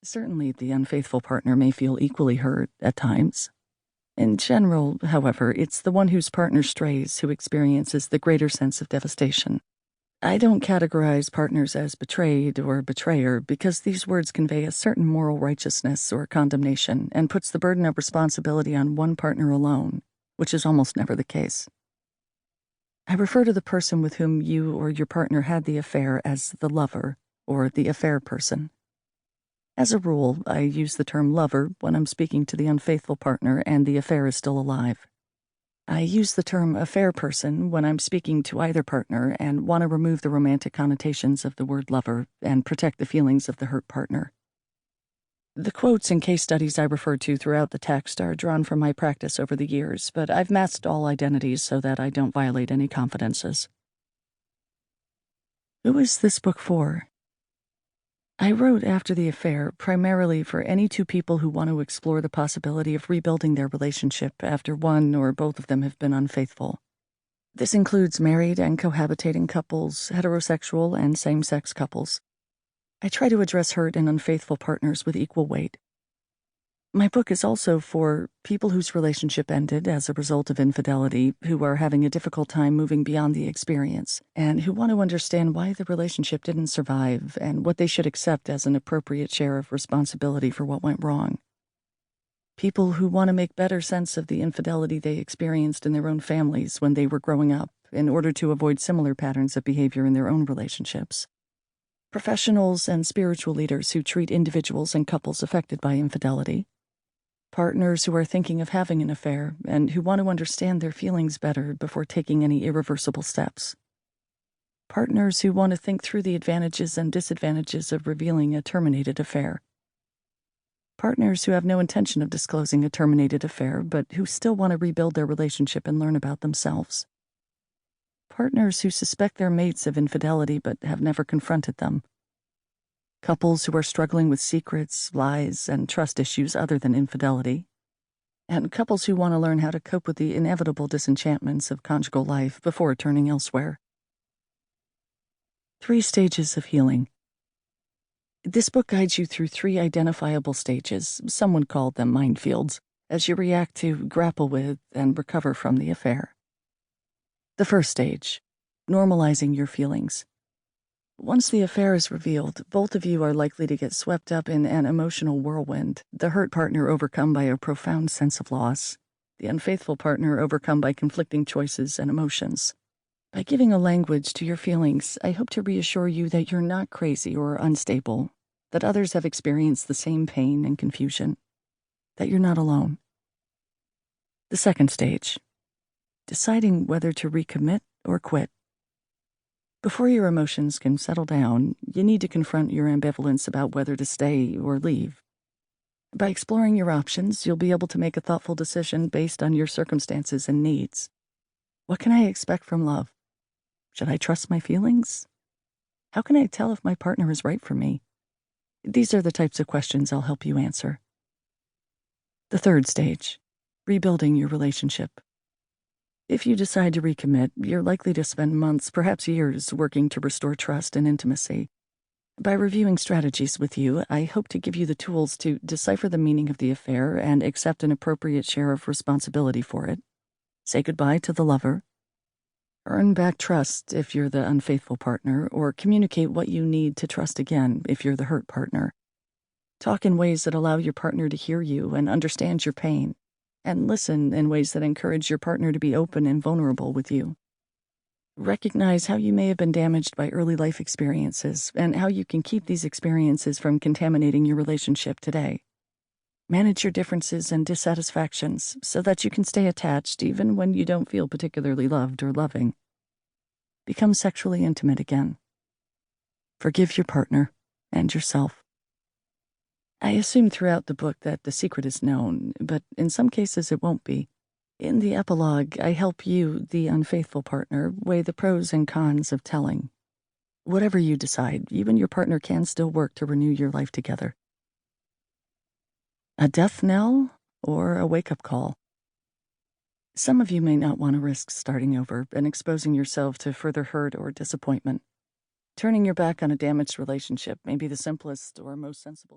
Certainly, the unfaithful partner may feel equally hurt at times. In general, however, it's the one whose partner strays who experiences the greater sense of devastation. I don't categorize partners as betrayed or betrayer because these words convey a certain moral righteousness or condemnation and puts the burden of responsibility on one partner alone, which is almost never the case. I refer to the person with whom you or your partner had the affair as the lover or the affair person. As a rule, I use the term lover when I'm speaking to the unfaithful partner and the affair is still alive. I use the term affair person when I'm speaking to either partner and want to remove the romantic connotations of the word lover and protect the feelings of the hurt partner. The quotes and case studies I refer to throughout the text are drawn from my practice over the years, but I've masked all identities so that I don't violate any confidences. Who is this book for? I wrote after the affair primarily for any two people who want to explore the possibility of rebuilding their relationship after one or both of them have been unfaithful. This includes married and cohabitating couples, heterosexual and same-sex couples. I try to address hurt and unfaithful partners with equal weight. My book is also for people whose relationship ended as a result of infidelity, who are having a difficult time moving beyond the experience, and who want to understand why the relationship didn't survive and what they should accept as an appropriate share of responsibility for what went wrong. People who want to make better sense of the infidelity they experienced in their own families when they were growing up in order to avoid similar patterns of behavior in their own relationships. Professionals and spiritual leaders who treat individuals and couples affected by infidelity. Partners who are thinking of having an affair and who want to understand their feelings better before taking any irreversible steps. Partners who want to think through the advantages and disadvantages of revealing a terminated affair. Partners who have no intention of disclosing a terminated affair but who still want to rebuild their relationship and learn about themselves. Partners who suspect their mates of infidelity but have never confronted them. Couples who are struggling with secrets, lies, and trust issues other than infidelity. And couples who want to learn how to cope with the inevitable disenchantments of conjugal life before turning elsewhere. 3 stages of healing. This book guides you through 3 identifiable stages, some would call them minefields, as you react to, grapple with, and recover from the affair. The first stage, normalizing your feelings. Once the affair is revealed, both of you are likely to get swept up in an emotional whirlwind, the hurt partner overcome by a profound sense of loss, the unfaithful partner overcome by conflicting choices and emotions. By giving a language to your feelings, I hope to reassure you that you're not crazy or unstable, that others have experienced the same pain and confusion, that you're not alone. The second stage, deciding whether to recommit or quit. Before your emotions can settle down, you need to confront your ambivalence about whether to stay or leave. By exploring your options, you'll be able to make a thoughtful decision based on your circumstances and needs. What can I expect from love? Should I trust my feelings? How can I tell if my partner is right for me? These are the types of questions I'll help you answer. The third stage, rebuilding your relationship. If you decide to recommit, you're likely to spend months, perhaps years, working to restore trust and intimacy. By reviewing strategies with you, I hope to give you the tools to decipher the meaning of the affair and accept an appropriate share of responsibility for it. Say goodbye to the lover. Earn back trust if you're the unfaithful partner, or communicate what you need to trust again if you're the hurt partner. Talk in ways that allow your partner to hear you and understand your pain, and listen in ways that encourage your partner to be open and vulnerable with you. Recognize how you may have been damaged by early life experiences and how you can keep these experiences from contaminating your relationship today. Manage your differences and dissatisfactions so that you can stay attached even when you don't feel particularly loved or loving. Become sexually intimate again. Forgive your partner and yourself. I assume throughout the book that the secret is known, but in some cases it won't be. In the epilogue, I help you, the unfaithful partner, weigh the pros and cons of telling. Whatever you decide, you and your partner can still work to renew your life together. A death knell or a wake-up call? Some of you may not want to risk starting over and exposing yourself to further hurt or disappointment. Turning your back on a damaged relationship may be the simplest or most sensible.